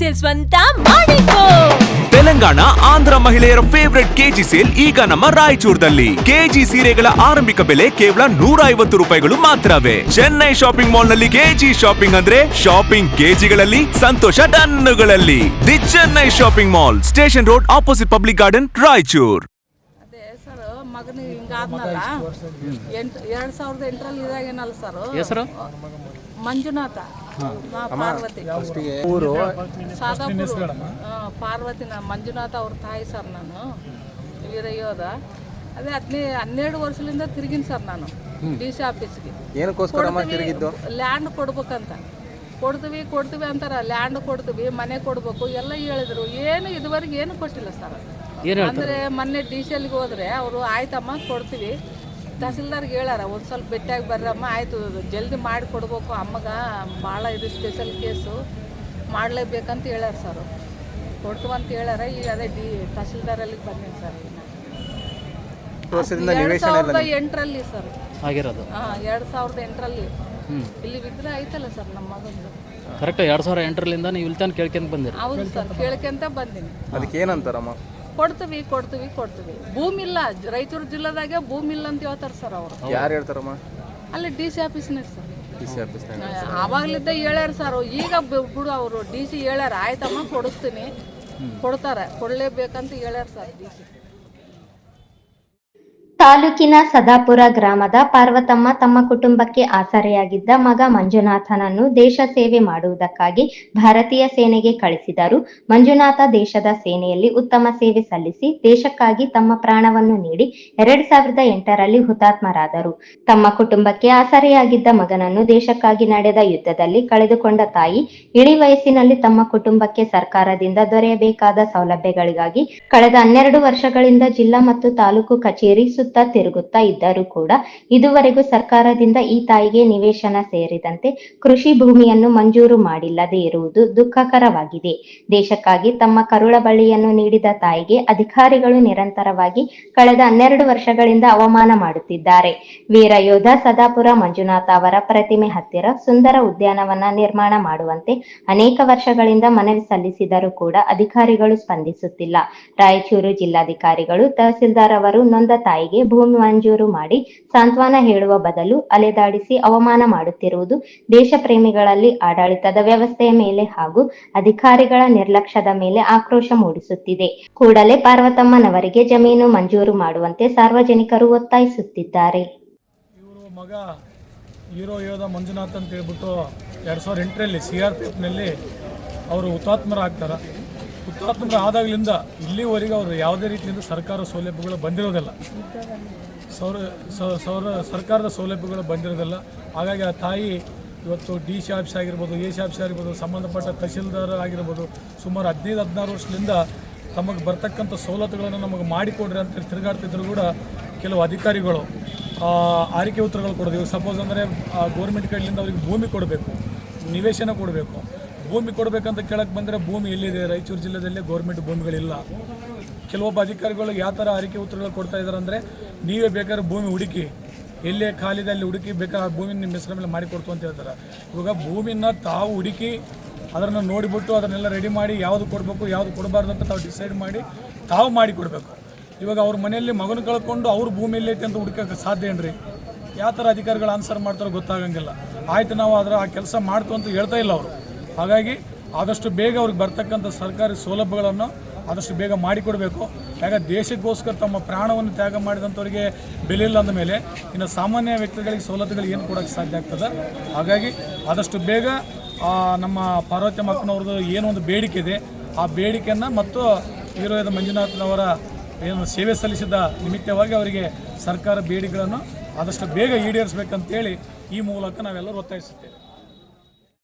Sale ಸ್ವಂತ ಮಾಡಿಕೋ. ತೆಲಂಗಾಣ ಆಂಧ್ರ ಮಹಿಳೆಯರ ಫೇವರೆಟ್ ಕೆಜಿ ಸೇಲ್ ಈಗ ನಮ್ಮ ರಾಯಚೂರದಲ್ಲಿ. ಕೆಜಿ ಸೀರೆಗಳ ಆರಂಭಿಕ ಬೆಲೆ ಕೇವಲ 150 ರೂಪಾಯಿಗಳು ಮಾತ್ರವೇ. ಚೆನ್ನೈ ಶಾಪಿಂಗ್ ಮಾಲ್ ನಲ್ಲಿ ಕೆಜಿ ಶಾಪಿಂಗ್ ಅಂದ್ರೆ ಶಾಪಿಂಗ್ ಕೆಜಿಗಳಲ್ಲಿ, ಸಂತೋಷ ಟನ್ನುಗಳಲ್ಲಿ. The Chennai shopping mall, station road, opposite public garden, Raichur. ಮಗನ ಹಿಂಗಾದ್ನಲ್ಲ 2008ರಲ್ಲಿ ಇದಾಗೇನಲ್ಲ ಸರ್. ಹೆಸರು ಮಂಜುನಾಥ, ಪಾರ್ವತಿ ಊರು ಸಾದಾಪುರ. ಪಾರ್ವತಿನ ಮಂಜುನಾಥ ಅವ್ರ ತಾಯಿ ಸರ್. ನಾನು ವೀರಯೋಧ ಅದೇ 12 ವರ್ಷದಿಂದ ತಿರುಗಿನ ಸರ್ ನಾನು DC ಆಫೀಸ್ಗೆ. ಏನಕ್ಕೋಸ್ಕರ ತಿರುಗಿದ್ದು? ಲ್ಯಾಂಡ್ ಕೊಡ್ಬೇಕಂತ. ಕೊಡ್ತೀವಿ ಅಂತಾರ. ಲ್ಯಾಂಡ್ ಕೊಡ್ತೀವಿ, ಮನೆ ಕೊಡ್ಬೇಕು ಎಲ್ಲ ಹೇಳಿದ್ರು. ಏನು ಇದುವರೆಗೆ ಏನು ಕೊಟ್ಟಿಲ್ಲ ಸರ್. ಅಂದರೆ ಮೊನ್ನೆ DCLಗೆ ಹೋದ್ರೆ ಅವರು ಆಯ್ತಮ್ಮ ಕೊಡ್ತೀವಿ, ತಹಸೀಲ್ದಾರ್ಗೆ ಹೇಳ್ಯಾರ ಒಂದು ಸ್ವಲ್ಪ ಭೇಟಿಯಾಗಿ ಬರ್ರಮ್ಮ, ಆಯಿತು ಜಲ್ದಿ ಮಾಡಿ ಕೊಡ್ಬೇಕು, ಅಮ್ಮಗ ಭಾಳ ಇದು ಸ್ಪೆಷಲ್ ಕೇಸು ಮಾಡಲೇಬೇಕಂತ ಹೇಳ್ಯಾರ ಸರ್. ಕೊಡ್ತೀವಂತ ಹೇಳ್ಯಾರ. ಈಗ ಅದೇ ತಹಸೀಲ್ದಾರಲ್ಲಿ ಬಂದೀನಿ ಸರ್. 2008ರಲ್ಲಿ ಸರ್ ಆಗಿರೋದು. 2008ರಲ್ಲಿ ಇಲ್ಲಿ ವಿಗ್ರಹ ಐತಲ್ಲ ಸರ್ ನಮ್ಮ ಮಗಂದು. ಕರೆಕ್ಟ್ 2008ರಿಂದ ನೀವು ಇಲ್ಲಿ ತಾನು ಕೇಳ್ಕೊಂತ ಬಂದಿರಿ? ಹೌದು ಸರ್, ಕೇಳ್ಕೊಂತ ಬಂದೀನಿ. ಅದಕ್ಕೆ ಏನಂತಾರಮ್ಮ? ಕೊಡ್ತೀವಿ. ಭೂಮಿ ಇಲ್ಲ, ರಾಯಚೂರು ಜಿಲ್ಲೆದಾಗೆ ಭೂಮಿ ಇಲ್ಲ ಅಂತ ಹೇಳ್ತಾರೆ ಸರ್ ಅವರು. ಯಾರು ಹೇಳ್ತಾರಮ್ಮ? ಅಲ್ಲಿ DC ಆಫೀಸ್ನಾಗ ಸರ್. DC ಆಫೀಸ್ನಾಗ ಆವಾಗ್ಲಿದ್ದ ಹೇಳ್ಯಾರ ಸರ್. ಈಗ ಬಿಡು ಅವರು DC ಹೇಳ್ಯಾರ, ಆಯ್ತಮ್ಮ ಕೊಡಿಸ್ತೀನಿ, ಕೊಡ್ತಾರೆ, ಕೊಡಲೇಬೇಕಂತ ಹೇಳ್ಯಾರ ಸರ್ DC. ತಾಲೂಕಿನ ಸದಾಪುರ ಗ್ರಾಮದ ಪಾರ್ವತಮ್ಮ ತಮ್ಮ ಕುಟುಂಬಕ್ಕೆ ಆಸರೆಯಾಗಿದ್ದ ಮಗ ಮಂಜುನಾಥನನ್ನು ದೇಶ ಸೇವೆ ಮಾಡುವುದಕ್ಕಾಗಿ ಭಾರತೀಯ ಸೇನೆಗೆ ಕಳಿಸಿದರು. ಮಂಜುನಾಥ ದೇಶದ ಸೇನೆಯಲ್ಲಿ ಉತ್ತಮ ಸೇವೆ ಸಲ್ಲಿಸಿ ದೇಶಕ್ಕಾಗಿ ತಮ್ಮ ಪ್ರಾಣವನ್ನು ನೀಡಿ 2008ರಲ್ಲಿ ಹುತಾತ್ಮರಾದರು. ತಮ್ಮ ಕುಟುಂಬಕ್ಕೆ ಆಸರೆಯಾಗಿದ್ದ ಮಗನನ್ನು ದೇಶಕ್ಕಾಗಿ ನಡೆದ ಯುದ್ಧದಲ್ಲಿ ಕಳೆದುಕೊಂಡ ತಾಯಿ ಇಳಿ ವಯಸ್ಸಿನಲ್ಲಿ ತಮ್ಮ ಕುಟುಂಬಕ್ಕೆ ಸರ್ಕಾರದಿಂದ ದೊರೆಯಬೇಕಾದ ಸೌಲಭ್ಯಗಳಿಗಾಗಿ ಕಳೆದ 12 ವರ್ಷಗಳಿಂದ ಜಿಲ್ಲಾ ಮತ್ತು ತಾಲೂಕು ಕಚೇರಿ ಸುತ್ತ ತಿರುಗುತ್ತಾ ಇದ್ದರೂ ಕೂಡ ಇದುವರೆಗೂ ಸರ್ಕಾರದಿಂದ ಈ ತಾಯಿಗೆ ನಿವೇಶನ ಸೇರಿದಂತೆ ಕೃಷಿ ಭೂಮಿಯನ್ನು ಮಂಜೂರು ಮಾಡಿಲ್ಲದೆ ಇರುವುದು ದುಃಖಕರವಾಗಿದೆ. ದೇಶಕ್ಕಾಗಿ ತಮ್ಮ ಕರುಳ ಬಳ್ಳಿಯನ್ನು ನೀಡಿದ ತಾಯಿಗೆ ಅಧಿಕಾರಿಗಳು ನಿರಂತರವಾಗಿ ಕಳೆದ 12 ವರ್ಷಗಳಿಂದ ಅವಮಾನ ಮಾಡುತ್ತಿದ್ದಾರೆ. ವೀರಯೋಧ ಸದಾಪುರ ಮಂಜುನಾಥ ಅವರ ಪ್ರತಿಮೆ ಹತ್ತಿರ ಸುಂದರ ಉದ್ಯಾನವನ ನಿರ್ಮಾಣ ಮಾಡುವಂತೆ ಅನೇಕ ವರ್ಷಗಳಿಂದ ಮನವಿ ಸಲ್ಲಿಸಿದರೂ ಕೂಡ ಅಧಿಕಾರಿಗಳು ಸ್ಪಂದಿಸುತ್ತಿಲ್ಲ. ರಾಯಚೂರು ಜಿಲ್ಲಾಧಿಕಾರಿಗಳು ತಹಸೀಲ್ದಾರ್ ಅವರು ನೊಂದ ತಾಯಿಗೆ ಭೂಮಿ ಮಂಜೂರು ಮಾಡಿ ಸಾಂತ್ವನ ಹೇಳುವ ಬದಲು ಅಲೆದಾಡಿಸಿ ಅವಮಾನ ಮಾಡುತ್ತಿರುವುದು ದೇಶ ಪ್ರೇಮಿಗಳಲ್ಲಿ ಆಡಳಿತದ ವ್ಯವಸ್ಥೆಯ ಮೇಲೆ ಹಾಗೂ ಅಧಿಕಾರಿಗಳ ನಿರ್ಲಕ್ಷ್ಯದ ಮೇಲೆ ಆಕ್ರೋಶ ಮೂಡಿಸುತ್ತಿದೆ. ಕೂಡಲೇ ಪಾರ್ವತಮ್ಮನವರಿಗೆ ಜಮೀನು ಮಂಜೂರು ಮಾಡುವಂತೆ ಸಾರ್ವಜನಿಕರು ಒತ್ತಾಯಿಸುತ್ತಿದ್ದಾರೆ. ಇವರು ಮಗ ವೀರಯೋಧ ಮಂಜುನಾಥ್ ಅಂತ ಹೇಳ್ಬಿಟ್ಟು 2008ರಲ್ಲಿ CRPFನಲ್ಲಿ ಅವರು ಹುತಾತ್ಮರಾಗ್ತಾರೆ. ಹುತಾತ್ಮರ ಆದಾಗಲಿಂದ ಇಲ್ಲಿವರೆಗೆ ಅವರು ಯಾವುದೇ ರೀತಿಯಿಂದ ಸರ್ಕಾರ ಸೌಲಭ್ಯಗಳು ಬಂದಿರೋದಿಲ್ಲ. ಸರ್ಕಾರದ ಸೌಲಭ್ಯಗಳು ಬಂದಿರೋದಿಲ್ಲ. ಹಾಗಾಗಿ ಆ ತಾಯಿ ಇವತ್ತು DC ಆಫೀಸ್ ಆಗಿರ್ಬೋದು, AC ಆಫೀಸ್ ಆಗಿರ್ಬೋದು, ಸಂಬಂಧಪಟ್ಟ ತಹಸೀಲ್ದಾರ್ ಆಗಿರ್ಬೋದು, ಸುಮಾರು 15-16 ವರ್ಷದಿಂದ ತಮಗೆ ಬರ್ತಕ್ಕಂಥ ಸವಲತ್ತುಗಳನ್ನು ನಮಗೆ ಮಾಡಿಕೊಡ್ರಿ ಅಂತ ತಿರುಗಾಡ್ತಿದ್ರು ಕೂಡ ಕೆಲವು ಅಧಿಕಾರಿಗಳು ಆರಿಕೆ ಉತ್ತರಗಳು ಕೊಡೋದು. ಸಪೋಸ್ ಅಂದರೆ ಗೌರ್ಮೆಂಟ್ ಕಡೆಯಿಂದ ಅವ್ರಿಗೆ ಭೂಮಿ ಕೊಡಬೇಕು, ನಿವೇಶನ ಕೊಡಬೇಕು. ಭೂಮಿ ಕೊಡಬೇಕಂತ ಕೇಳಕ್ಕೆ ಬಂದರೆ ಭೂಮಿ ಎಲ್ಲಿದೆ? ರಾಯಚೂರು ಜಿಲ್ಲೆಯಲ್ಲೇ ಗೌರ್ಮೆಂಟ್ ಭೂಮಿಗಳಿಲ್ಲ. ಕೆಲವೊಬ್ಬ ಅಧಿಕಾರಿಗಳು ಯಾವ ಥರ ಆರಿಕೆ ಉತ್ತರಗಳು ಕೊಡ್ತಾ ಇದ್ದಾರೆ ಅಂದರೆ, ನೀವೇ ಬೇಕಾದ್ರೆ ಭೂಮಿ ಹುಡುಕಿ, ಎಲ್ಲೇ ಖಾಲಿದೆ ಅಲ್ಲಿ ಹುಡುಕಿ ಬೇಕಾದ್ರೆ ಆ ಭೂಮಿ ನಿಮ್ಮ ಹೆಸರ ಮೇಲೆ ಮಾಡಿಕೊಡ್ತು ಅಂತ ಹೇಳ್ತಾರೆ. ಇವಾಗ ಭೂಮಿನ ತಾವು ಹುಡುಕಿ ಅದನ್ನು ನೋಡಿಬಿಟ್ಟು ಅದನ್ನೆಲ್ಲ ರೆಡಿ ಮಾಡಿ ಯಾವುದು ಕೊಡಬೇಕು ಯಾವುದು ಕೊಡಬಾರ್ದು ಅಂತ ತಾವು ಡಿಸೈಡ್ ಮಾಡಿ ತಾವು ಮಾಡಿ ಕೊಡಬೇಕು. ಇವಾಗ ಅವ್ರ ಮನೆಯಲ್ಲಿ ಮಗನ ಕಳ್ಕೊಂಡು ಅವ್ರ ಭೂಮಿ ಎಲ್ಲೈತೆ ಅಂತ ಹುಡುಕಕ್ಕೆ ಸಾಧ್ಯ ಏನ್ರಿ? ಯಾವ ಥರ ಅಧಿಕಾರಿಗಳು ಆನ್ಸರ್ ಮಾಡ್ತಾರೋ ಗೊತ್ತಾಗಂಗಿಲ್ಲ. ಆಯಿತು ನಾವು ಆ ಕೆಲಸ ಮಾಡ್ತು ಅಂತ ಹೇಳ್ತಾ ಇಲ್ಲ ಅವರು. ಹಾಗಾಗಿ ಆದಷ್ಟು ಬೇಗ ಅವ್ರಿಗೆ ಬರ್ತಕ್ಕಂಥ ಸರ್ಕಾರಿ ಸೌಲಭ್ಯಗಳನ್ನು ಆದಷ್ಟು ಬೇಗ ಮಾಡಿಕೊಡಬೇಕು. ಯಾಕೆ ದೇಶಕ್ಕೋಸ್ಕರ ತಮ್ಮ ಪ್ರಾಣವನ್ನು ತ್ಯಾಗ ಮಾಡಿದಂಥವ್ರಿಗೆ ಬೆಲೆ ಇಲ್ಲ ಅಂದ ಮೇಲೆ ಇನ್ನು ಸಾಮಾನ್ಯ ವ್ಯಕ್ತಿಗಳಿಗೆ ಸವಲತ್ತುಗಳು ಏನು ಕೊಡೋಕ್ಕೆ ಸಾಧ್ಯ ಆಗ್ತದೆ. ಹಾಗಾಗಿ ಆದಷ್ಟು ಬೇಗ ನಮ್ಮ ಪಾರ್ವತಮ್ಮ ಅಕ್ಕನವ್ರದ್ದು ಏನೊಂದು ಬೇಡಿಕೆ ಇದೆ ಆ ಬೇಡಿಕೆಯನ್ನು ಮತ್ತು ವೀರಯೋಧ ಮಂಜುನಾಥನವರ ಏನು ಸೇವೆ ಸಲ್ಲಿಸಿದ ನಿಮಿತ್ತವಾಗಿ ಅವರಿಗೆ ಸರ್ಕಾರ ಬೇಡಿಕೆಗಳನ್ನು ಆದಷ್ಟು ಬೇಗ ಈಡೇರಿಸಬೇಕಂತೇಳಿ ಈ ಮೂಲಕ ನಾವೆಲ್ಲರೂ ಒತ್ತಾಯಿಸುತ್ತೇವೆ.